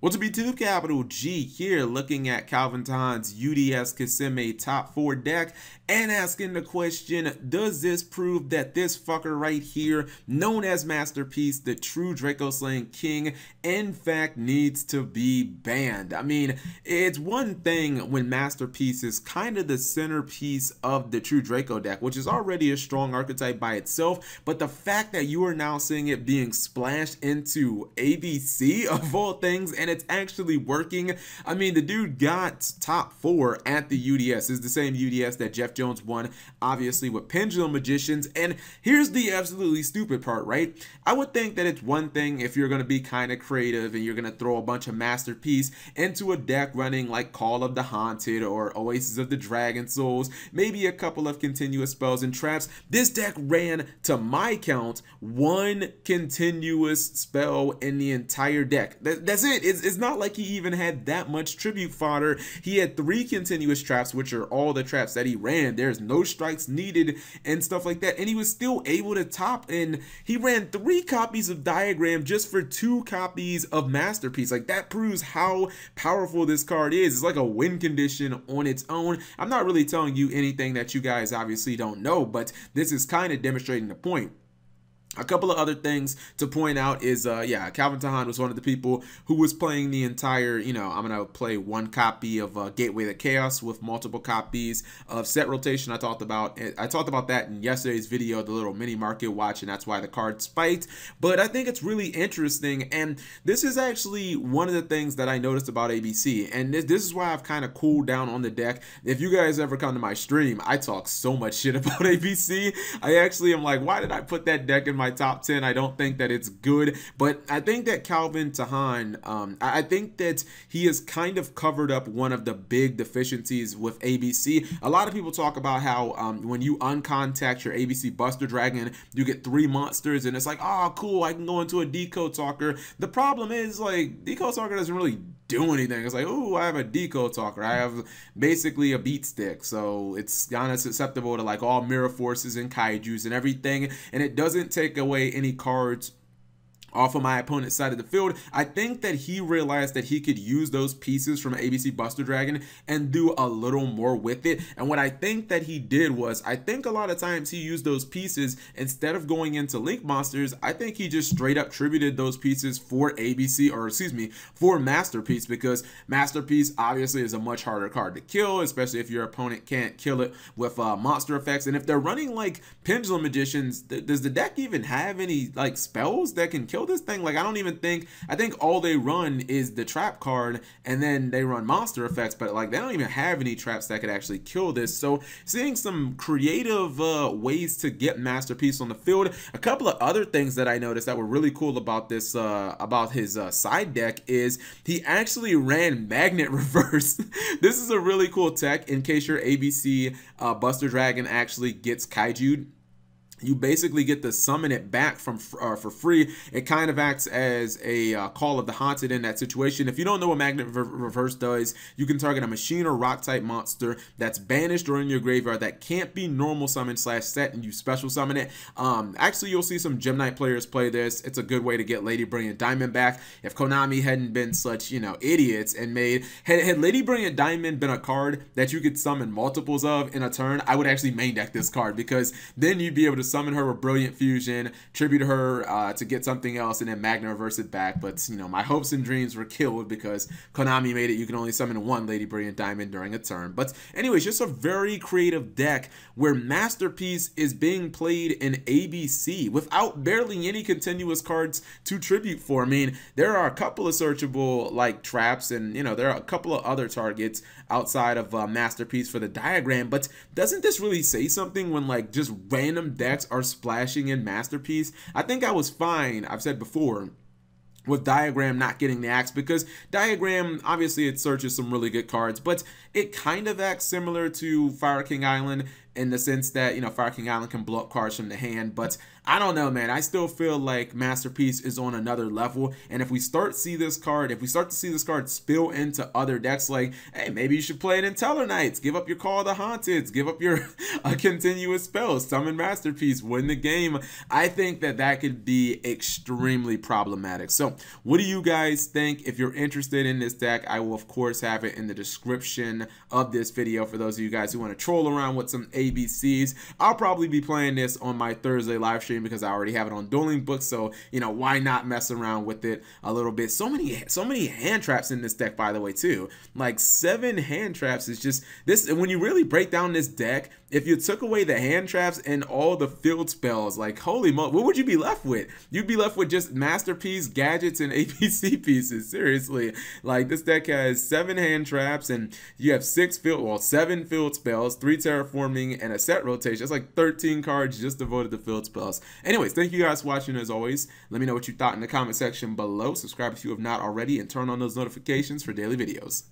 Well, to be MegaCapitalG here, looking at Calvin Tahan's UDS Kaseme top 4 deck and asking the question, does this prove that this fucker right here, known as Masterpiece, the true Draco Slaying King, in fact needs to be banned? I mean, it's one thing when Masterpiece is kind of the centerpiece of the true Draco deck, which is already a strong archetype by itself, but the fact that you are now seeing it being splashed into ABC of all things, and it's actually working. I mean, the dude got top 4 at the UDS. It's the same UDS that Jeff Jones won, obviously, with Pendulum Magicians. And here's the absolutely stupid part, right? I would think that it's one thing if you're going to be kind of creative and you're going to throw a bunch of Masterpiece into a deck running like Call of the Haunted or Oasis of the Dragon Souls, maybe a couple of continuous spells and traps. This deck ran, to my count, 1 continuous spell in the entire deck. That's it. It's not like he even had that much tribute fodder. He had 3 continuous traps, which are all the traps that he ran. There's no strikes needed and stuff like that. And he was still able to top, and he ran 3 copies of Diagram just for 2 copies of Masterpiece. Like, that proves how powerful this card is. It's like a win condition on its own. I'm not really telling you anything that you guys obviously don't know, but this is kind of demonstrating the point. A couple of other things to point out is, yeah, Calvin Tahan was one of the people who was playing the entire, I'm going to play 1 copy of Gateway to Chaos with multiple copies of Set Rotation. I talked about that in yesterday's video, the little mini market watch, and that's why the card spiked. But I think it's really interesting, and this is actually one of the things that I noticed about ABC, and this is why I've kind of cooled down on the deck. If you guys ever come to my stream, I talk so much shit about ABC. I actually am like, why did I put that deck in my top 10? I don't think that it's good, but I think that Calvin Tahan, I think that he has kind of covered up one of the big deficiencies with ABC. A lot of people talk about how when you uncontact your ABC Buster Dragon, you get 3 monsters, and it's like, oh, cool, I can go into a Decode Talker. The problem is, like, Decode Talker doesn't really do anything. It's like, oh, I have a Decode Talker. I have basically a beat stick, so it's kind of susceptible to like all mirror forces and kaijus and everything, and it doesn't take away any cards off of my opponent's side of the field. I think that he realized that he could use those pieces from ABC Buster Dragon and do a little more with it. And what I think that he did was, I think a lot of times he used those pieces instead of going into Link monsters. I think he just straight up tributed those pieces for ABC, or excuse me, for Masterpiece, because Masterpiece obviously is a much harder card to kill, especially if your opponent can't kill it with monster effects. And if they're running like Pendulum Magicians, does the deck even have any like spells that can kill this thing? Like, I don't even think, I think all they run is the trap card, and then they run monster effects, but like they don't even have any traps that could actually kill this. So seeing some creative ways to get Masterpiece on the field. A couple of other things that I noticed that were really cool about this, about his side deck, is he actually ran Magnet Reverse. This is a really cool tech in case your ABC Buster Dragon actually gets kaiju'd. You basically get to summon it back from for free. It kind of acts as a Call of the Haunted in that situation. If you don't know what Magnet Reverse does, you can target a machine or rock type monster that's banished or in your graveyard that can't be normal summon / set, and you special summon it. Actually, you'll see some Gem Knight players play this. It's a good way to get Lady Brilliant Diamond back. If Konami hadn't been such, idiots and had Lady Brilliant Diamond been a card that you could summon multiples of in a turn, I would actually main deck this card, because then you'd be able to summon her with Brilliant Fusion, tribute her to get something else, and then Magna reverse it back. But my hopes and dreams were killed because Konami made it you can only summon 1 Lady Brilliant Diamond during a turn. But anyways, just a very creative deck where Masterpiece is being played in ABC without barely any continuous cards to tribute for. I mean, there are a couple of searchable like traps, and there are a couple of other targets outside of Masterpiece for the Diagram, but doesn't this really say something when like just random decks are splashing in Masterpiece? I think I was fine, I've said before, with Diagram not getting the axe, because Diagram, obviously it searches some really good cards, but it kind of acts similar to Fire King Island, in the sense that, you know, Fire King Island can blow up cards from the hand. But I don't know, man. I still feel like Masterpiece is on another level. And if we start to see this card spill into other decks, like, hey, maybe you should play it in Tellarknights. Give up your Call of the Haunteds. Give up your continuous spells. Summon Masterpiece. Win the game. I think that could be extremely problematic. So what do you guys think? If you're interested in this deck, I will of course have it in the description of this video for those of you guys who want to troll around with some ABCs. I'll probably be playing this on my Thursday live stream because I already have it on Dueling Books, so you know, why not mess around with it a little bit. So many hand traps in this deck, by the way, too. Like 7 hand traps is just this. When you really break down this deck, if you took away the hand traps and all the field spells, like holy moly, what would you be left with? You'd be left with just Masterpiece, gadgets, and ABC pieces. Seriously, like this deck has 7 hand traps and you have 7 field spells, 3 terraforming, and a set rotation. That's like 13 cards just devoted to field spells. Anyways, thank you guys for watching as always. Let me know what you thought in the comment section below. Subscribe if you have not already and turn on those notifications for daily videos.